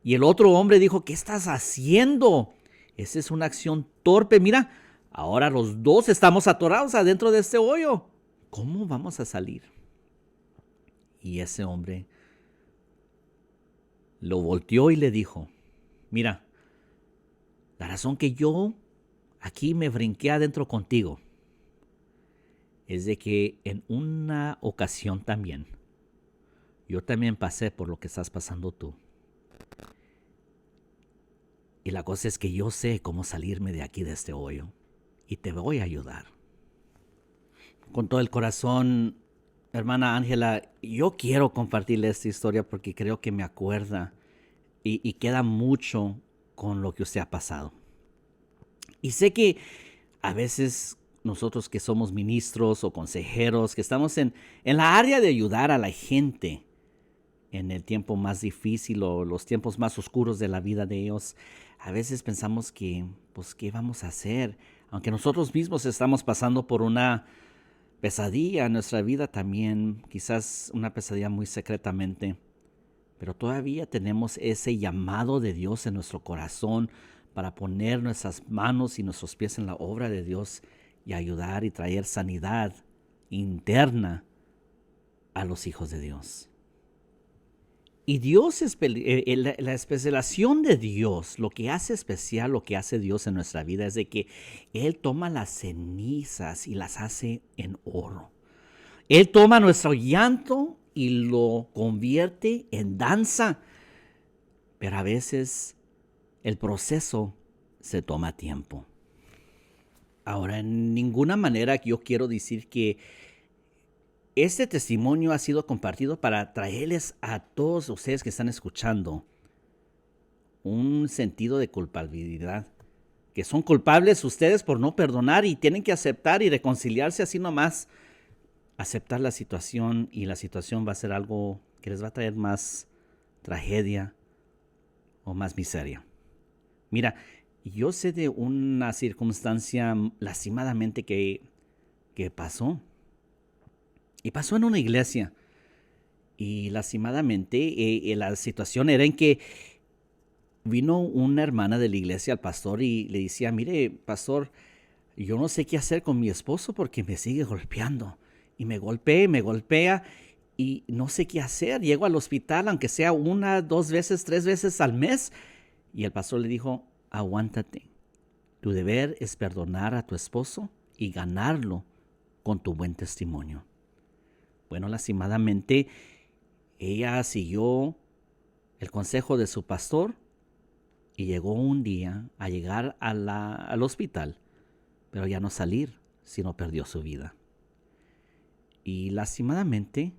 Y el otro hombre dijo, ¿qué estás haciendo? Esa es una acción torpe. Mira, ahora los dos estamos atorados adentro de este hoyo. ¿Cómo vamos a salir? Y ese hombre lo volteó y le dijo, mira, la razón que yo aquí me brinqué adentro contigo es de que en una ocasión también, yo también pasé por lo que estás pasando tú. Y la cosa es que yo sé cómo salirme de aquí, de este hoyo, y te voy a ayudar. Con todo el corazón, hermana Ángela, yo quiero compartirle esta historia porque creo que me acuerda y queda mucho con lo que usted ha pasado. Y sé que a veces nosotros que somos ministros o consejeros, que estamos en la área de ayudar a la gente en el tiempo más difícil o los tiempos más oscuros de la vida de ellos, a veces pensamos que, pues, ¿qué vamos a hacer? Aunque nosotros mismos estamos pasando por una pesadilla en nuestra vida también, quizás una pesadilla muy secretamente, pero todavía tenemos ese llamado de Dios en nuestro corazón para poner nuestras manos y nuestros pies en la obra de Dios y ayudar y traer sanidad interna a los hijos de Dios. Y Dios, la especialización de Dios, lo que hace especial, lo que hace Dios en nuestra vida es de que Él toma las cenizas y las hace en oro. Él toma nuestro llanto y lo convierte en danza. Pero a veces el proceso se toma tiempo. Ahora, en ninguna manera yo quiero decir que este testimonio ha sido compartido para traerles a todos ustedes que están escuchando un sentido de culpabilidad. Que son culpables ustedes por no perdonar y tienen que aceptar y reconciliarse así nomás. Aceptar la situación y la situación va a ser algo que les va a traer más tragedia o más miseria. Mira, yo sé de una circunstancia lastimadamente que pasó. Y pasó en una iglesia. Y lastimadamente la situación era en que vino una hermana de la iglesia al pastor y le decía, mire, pastor, yo no sé qué hacer con mi esposo porque me sigue golpeando. Y me golpea y no sé qué hacer. Llego al hospital, aunque sea 1, 2 veces, 3 veces al mes. Y el pastor le dijo, aguántate. Tu deber es perdonar a tu esposo y ganarlo con tu buen testimonio. Bueno, lastimadamente, ella siguió el consejo de su pastor y llegó un día a llegar al hospital, pero ya no salir, sino perdió su vida. Y lastimadamente,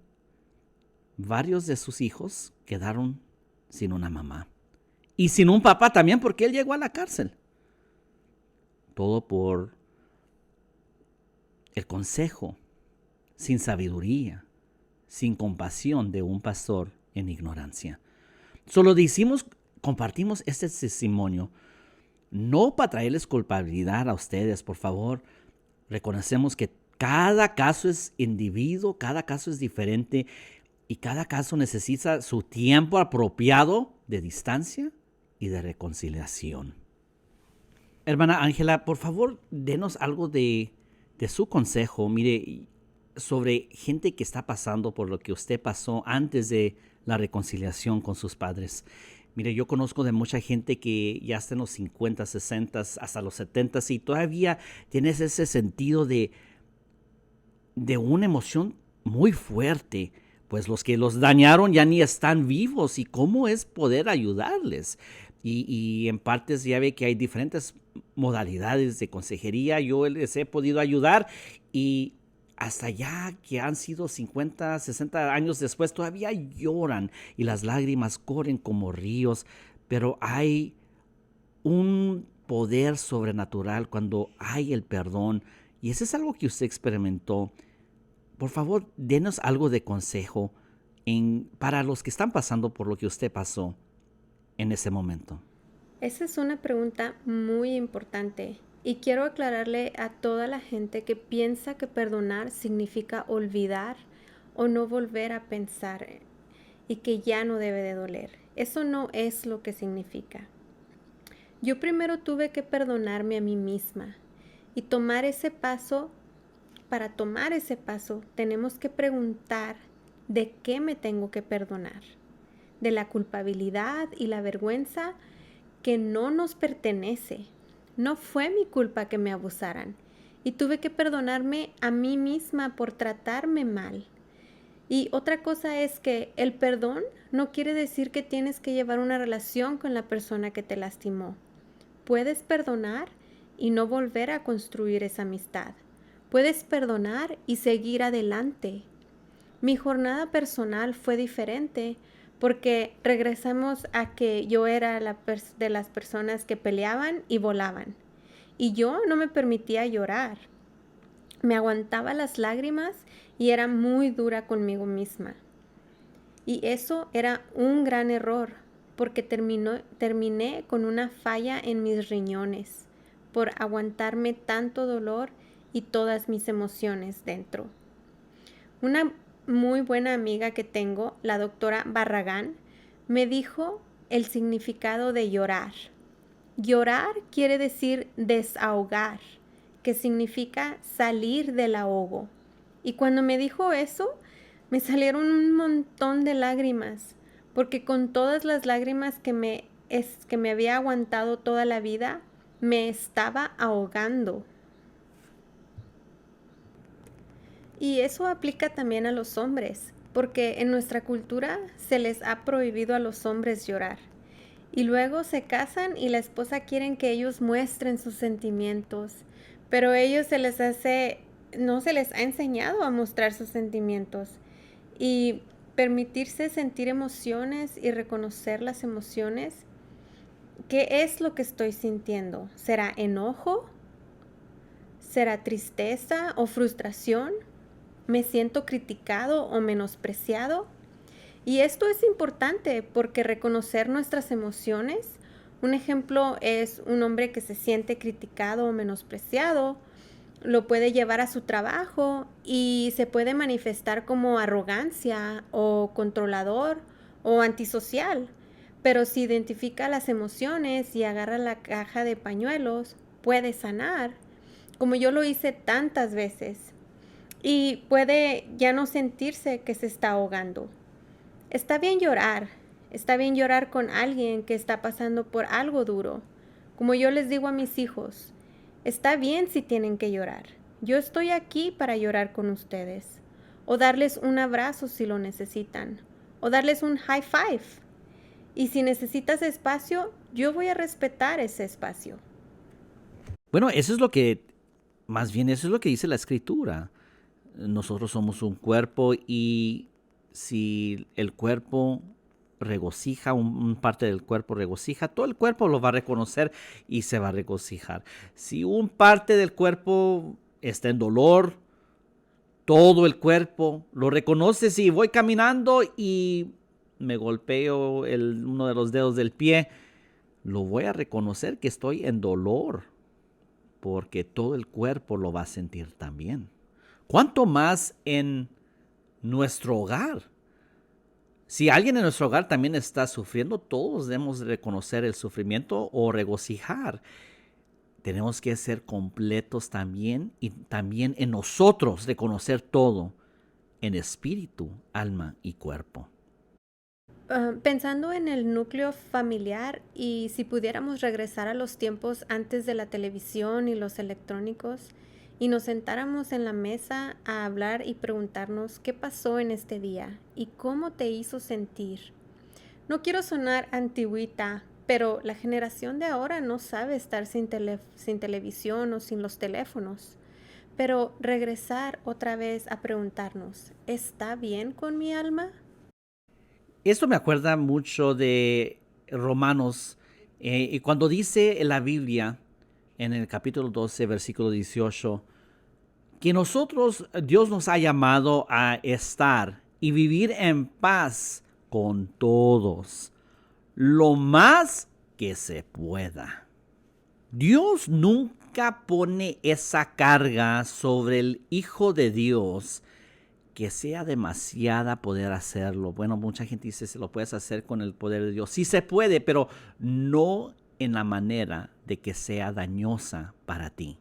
varios de sus hijos quedaron sin una mamá. Y sin un papá también, porque él llegó a la cárcel. Todo por el consejo, sin sabiduría, sin compasión de un pastor en ignorancia. Solo compartimos este testimonio, no para traerles culpabilidad a ustedes, por favor. Reconocemos que cada caso es individuo, cada caso es diferente y cada caso necesita su tiempo apropiado de distancia y de reconciliación. Hermana Ángela, por favor, denos algo de su consejo. Mire, sobre gente que está pasando por lo que usted pasó antes de la reconciliación con sus padres. Mire, yo conozco de mucha gente que ya está en los 50, 60, hasta los 70 y todavía tienes ese sentido de una emoción muy fuerte, pues los que los dañaron ya ni están vivos y cómo es poder ayudarles. Y en partes ya ve que hay diferentes modalidades de consejería, yo les he podido ayudar y hasta ya que han sido 50, 60 años después todavía lloran y las lágrimas corren como ríos, pero hay un poder sobrenatural cuando hay el perdón y eso es algo que usted experimentó. Por favor, denos algo de consejo para los que están pasando por lo que usted pasó en ese momento. Esa es una pregunta muy importante y quiero aclararle a toda la gente que piensa que perdonar significa olvidar o no volver a pensar y que ya no debe de doler. Eso no es lo que significa. Yo primero tuve que perdonarme a mí misma y tomar ese paso. Para tomar ese paso, tenemos que preguntar de qué me tengo que perdonar. De la culpabilidad y la vergüenza que no nos pertenece. No fue mi culpa que me abusaran y tuve que perdonarme a mí misma por tratarme mal. Y otra cosa es que el perdón no quiere decir que tienes que llevar una relación con la persona que te lastimó. Puedes perdonar y no volver a construir esa amistad. Puedes perdonar y seguir adelante. Mi jornada personal fue diferente porque regresamos a que yo era de las personas que peleaban y volaban. Y yo no me permitía llorar. Me aguantaba las lágrimas y era muy dura conmigo misma. Y eso era un gran error porque terminé con una falla en mis riñones por aguantarme tanto dolor y todas mis emociones dentro. Una muy buena amiga que tengo, la doctora Barragán, me dijo el significado de llorar. Llorar quiere decir desahogar, que significa salir del ahogo. Y cuando me dijo eso, me salieron un montón de lágrimas, porque con todas las lágrimas que me había aguantado toda la vida, me estaba ahogando. Y eso aplica también a los hombres, porque en nuestra cultura se les ha prohibido a los hombres llorar. Y luego se casan y la esposa quieren que ellos muestren sus sentimientos, pero ellos no se les ha enseñado a mostrar sus sentimientos. Y permitirse sentir emociones y reconocer las emociones. ¿Qué es lo que estoy sintiendo? ¿Será enojo? ¿Será tristeza o frustración? ¿Me siento criticado o menospreciado? Y esto es importante porque reconocer nuestras emociones, un ejemplo es un hombre que se siente criticado o menospreciado, lo puede llevar a su trabajo y se puede manifestar como arrogancia o controlador o antisocial. Pero si identifica las emociones y agarra la caja de pañuelos, puede sanar, como yo lo hice tantas veces. Y puede ya no sentirse que se está ahogando. Está bien llorar con alguien que está pasando por algo duro. Como yo les digo a mis hijos, está bien si tienen que llorar. Yo estoy aquí para llorar con ustedes. O darles un abrazo si lo necesitan. O darles un high five. Y si necesitas espacio, yo voy a respetar ese espacio. Bueno, más bien eso es lo que dice la escritura. Nosotros somos un cuerpo y si el cuerpo regocija, un parte del cuerpo regocija, todo el cuerpo lo va a reconocer y se va a regocijar. Si un parte del cuerpo está en dolor, todo el cuerpo lo reconoce. Si voy caminando y me golpeo uno de los dedos del pie, lo voy a reconocer que estoy en dolor, porque todo el cuerpo lo va a sentir también. ¿Cuánto más en nuestro hogar? Si alguien en nuestro hogar también está sufriendo, todos debemos reconocer el sufrimiento o regocijar. tenemos que ser completos también y también en nosotros reconocer todo en espíritu, alma y cuerpo. Pensando en el núcleo familiar y si pudiéramos regresar a los tiempos antes de la televisión y los electrónicos y nos sentáramos en la mesa a hablar y preguntarnos qué pasó en este día y cómo te hizo sentir. No quiero sonar antigüita, pero la generación de ahora no sabe estar sin televisión o sin los teléfonos. Pero regresar otra vez a preguntarnos, ¿está bien con mi alma? Esto me acuerda mucho de Romanos, y cuando dice en la Biblia, en el capítulo 12, versículo 18, que nosotros, Dios nos ha llamado a estar y vivir en paz con todos, lo más que se pueda. Dios nunca pone esa carga sobre el Hijo de Dios que sea demasiada poder hacerlo. Bueno, mucha gente dice, se lo puedes hacer con el poder de Dios. Sí se puede, pero no en la manera de que sea dañosa para ti.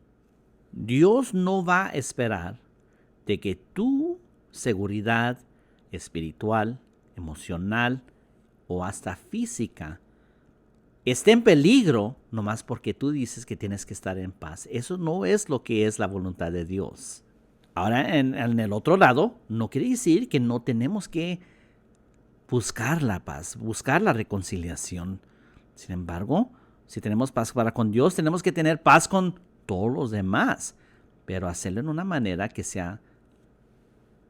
Dios no va a esperar de que tu seguridad espiritual, emocional o hasta física esté en peligro nomás porque tú dices que tienes que estar en paz. Eso no es lo que es la voluntad de Dios. Ahora, en el otro lado, no quiere decir que no tenemos que buscar la paz, buscar la reconciliación. Sin embargo, si tenemos paz para con Dios, tenemos que tener paz con todos los demás, pero hacerlo en una manera que sea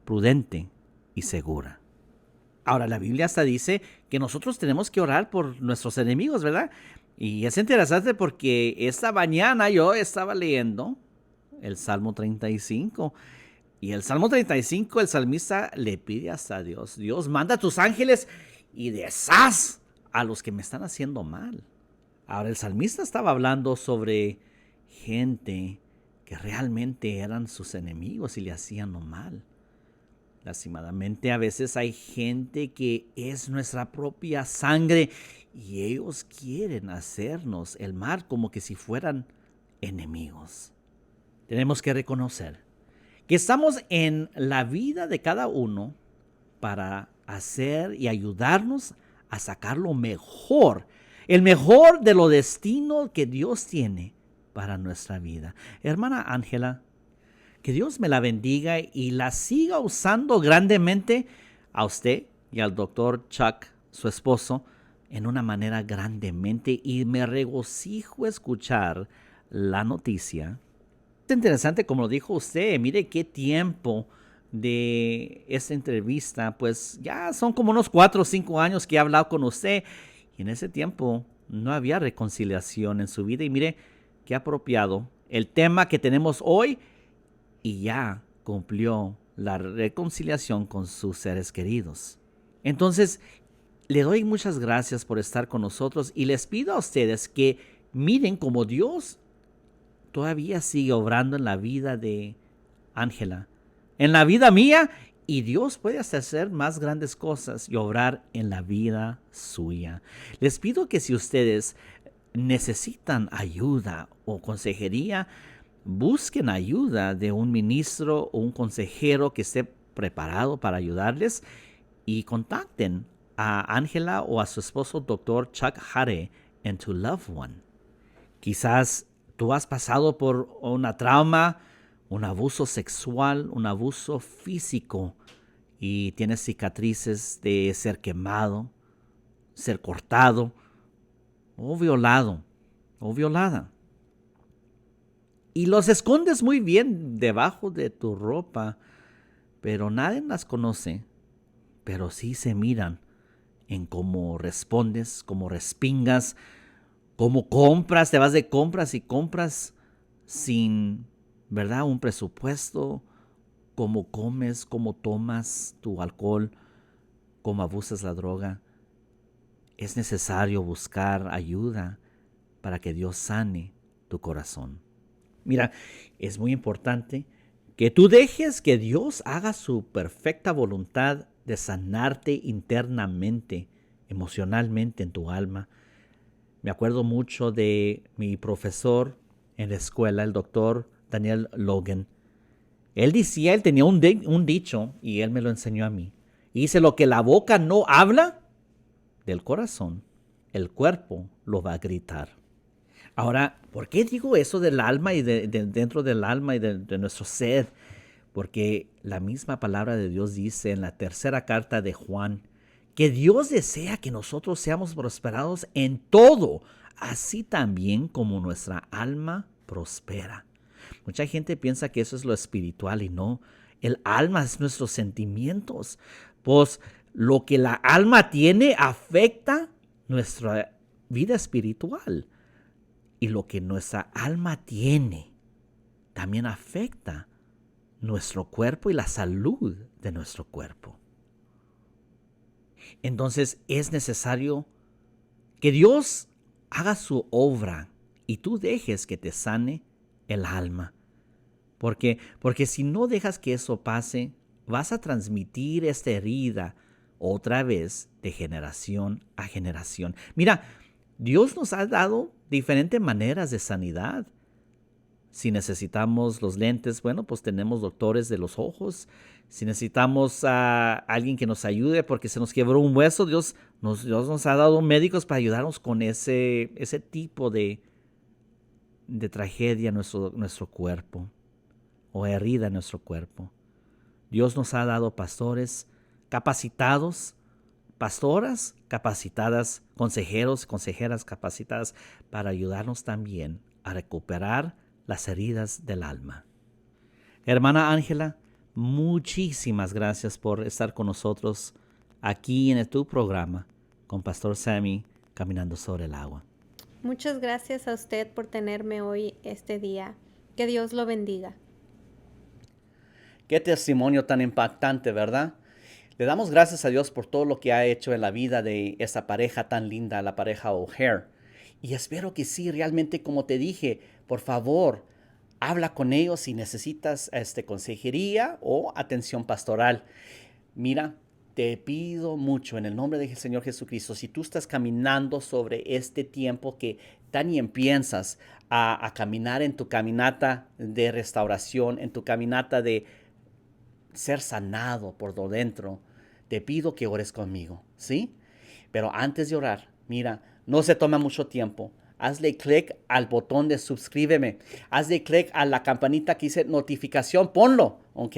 prudente y segura. Ahora, la Biblia hasta dice que nosotros tenemos que orar por nuestros enemigos, ¿verdad? Y es interesante porque esta mañana yo estaba leyendo el Salmo 35. Y el Salmo 35, el salmista le pide hasta a Dios, Dios, manda a tus ángeles y deshaz a los que me están haciendo mal. Ahora, el salmista estaba hablando sobre gente que realmente eran sus enemigos y le hacían lo mal. Lastimadamente, a veces hay gente que es nuestra propia sangre y ellos quieren hacernos el mal como que si fueran enemigos. Tenemos que reconocer que estamos en la vida de cada uno para hacer y ayudarnos a sacar lo mejor, el mejor de lo destino que Dios tiene para nuestra vida. Hermana Ángela, que Dios me la bendiga y la siga usando grandemente a usted y al doctor Chuck, su esposo, en una manera grandemente, y me regocijo escuchar la noticia. Es interesante, como lo dijo usted, mire qué tiempo de esta entrevista, pues ya son como unos 4 o 5 años que he hablado con usted, y en ese tiempo no había reconciliación en su vida, y mire qué apropiado el tema que tenemos hoy, y ya cumplió la reconciliación con sus seres queridos. Entonces, le doy muchas gracias por estar con nosotros y les pido a ustedes que miren cómo Dios todavía sigue obrando en la vida de Ángela, en la vida mía, y Dios puede hacer más grandes cosas y obrar en la vida suya. Les pido que si ustedes necesitan ayuda o consejería, busquen ayuda de un ministro o un consejero que esté preparado para ayudarles y contacten a Ángela o a su esposo Dr. Chuck Hare en To Love One. Quizás tú has pasado por una trauma, un abuso sexual, un abuso físico y tienes cicatrices de ser quemado, ser cortado o violado o violada. Y los escondes muy bien debajo de tu ropa, pero nadie las conoce, pero sí se miran en cómo respondes, cómo respingas, cómo compras, te vas de compras y compras sin, ¿verdad?, un presupuesto, cómo comes, cómo tomas tu alcohol, cómo abusas la droga. Es necesario buscar ayuda para que Dios sane tu corazón. Mira, es muy importante que tú dejes que Dios haga su perfecta voluntad de sanarte internamente, emocionalmente en tu alma. Me acuerdo mucho de mi profesor en la escuela, el doctor Daniel Logan. Él decía, él tenía un dicho y él me lo enseñó a mí. Y dice, lo que la boca no habla del corazón, el cuerpo lo va a gritar. Ahora, ¿por qué digo eso del alma y dentro del alma y de nuestro ser? Porque la misma palabra de Dios dice en la tercera carta de Juan que Dios desea que nosotros seamos prosperados en todo, así también como nuestra alma prospera. Mucha gente piensa que eso es lo espiritual y no. El alma es nuestros sentimientos. Pues lo que la alma tiene afecta nuestra vida espiritual. Y lo que nuestra alma tiene también afecta nuestro cuerpo y la salud de nuestro cuerpo. Entonces es necesario que Dios haga su obra y tú dejes que te sane el alma. Porque si no dejas que eso pase, vas a transmitir esta herida otra vez de generación a generación. Mira, Dios nos ha dado diferentes maneras de sanidad. Si necesitamos los lentes, bueno, pues tenemos doctores de los ojos. Si necesitamos a alguien que nos ayude porque se nos quebró un hueso, Dios nos ha dado médicos para ayudarnos con ese tipo de tragedia en nuestro cuerpo o herida en nuestro cuerpo. Dios nos ha dado pastores capacitados, pastoras capacitadas, consejeros, consejeras capacitadas para ayudarnos también a recuperar las heridas del alma. Hermana Ángela, muchísimas gracias por estar con nosotros aquí en tu programa con Pastor Sammy Caminando sobre el Agua. Muchas gracias a usted por tenerme hoy este día. Que Dios lo bendiga. Qué testimonio tan impactante, ¿verdad? Le damos gracias a Dios por todo lo que ha hecho en la vida de esa pareja tan linda, la pareja O'Hare. Y espero que sí, realmente, como te dije, por favor, habla con ellos si necesitas consejería o atención pastoral. Mira, te pido mucho en el nombre del Señor Jesucristo, si tú estás caminando sobre este tiempo que tan bien piensas a caminar en tu caminata de restauración, en tu caminata de ser sanado por dentro, te pido que ores conmigo, ¿sí? Pero antes de orar, mira, no se toma mucho tiempo. Hazle clic al botón de suscríbeme. Hazle clic a la campanita que dice notificación. Ponlo, ¿ok?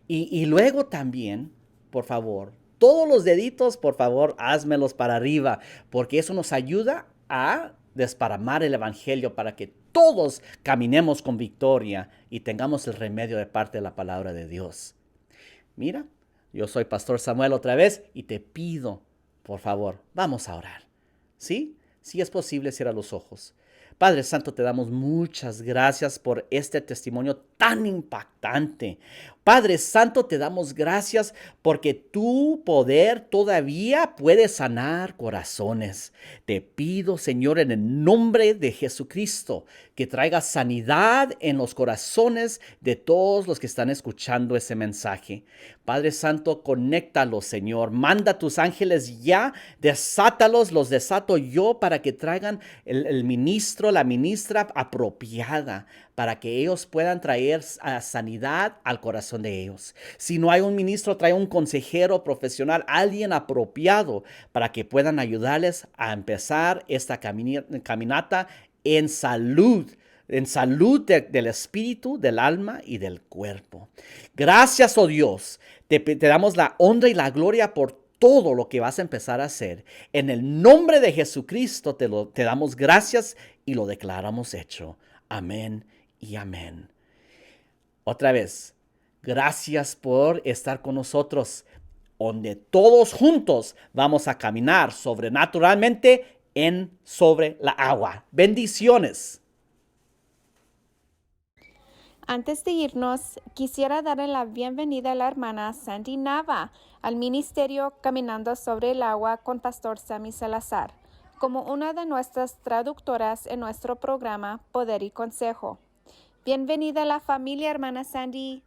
Y luego también, por favor, todos los deditos, por favor, házmelos para arriba, porque eso nos ayuda a desparramar el evangelio para que todos caminemos con victoria y tengamos el remedio de parte de la palabra de Dios. Mira, yo soy Pastor Samuel otra vez y te pido, por favor, vamos a orar, ¿sí? Si es posible, cierra los ojos. Padre Santo, te damos muchas gracias por este testimonio tan impactante. Padre Santo, te damos gracias porque tu poder todavía puede sanar corazones. Te pido, Señor, en el nombre de Jesucristo, que traigas sanidad en los corazones de todos los que están escuchando ese mensaje. Padre Santo, conéctalos, Señor. Manda a tus ángeles ya, desátalos, los desato yo para que traigan el ministro, la ministra apropiada, para que ellos puedan traer sanidad al corazón de ellos. Si no hay un ministro, trae un consejero profesional, alguien apropiado, para que puedan ayudarles a empezar esta caminata en salud del espíritu, del alma y del cuerpo. Gracias, oh Dios. Te damos la honra y la gloria por todo lo que vas a empezar a hacer. En el nombre de Jesucristo te damos gracias y lo declaramos hecho. Amén y amén. Otra vez, gracias por estar con nosotros, donde todos juntos vamos a caminar sobrenaturalmente sobre la agua. Bendiciones. Antes de irnos, quisiera darle la bienvenida a la hermana Sandy Nava al Ministerio Caminando sobre el Agua con Pastor Sammy Salazar, como una de nuestras traductoras en nuestro programa Poder y Consejo. Bienvenida a la familia, hermana Sandy.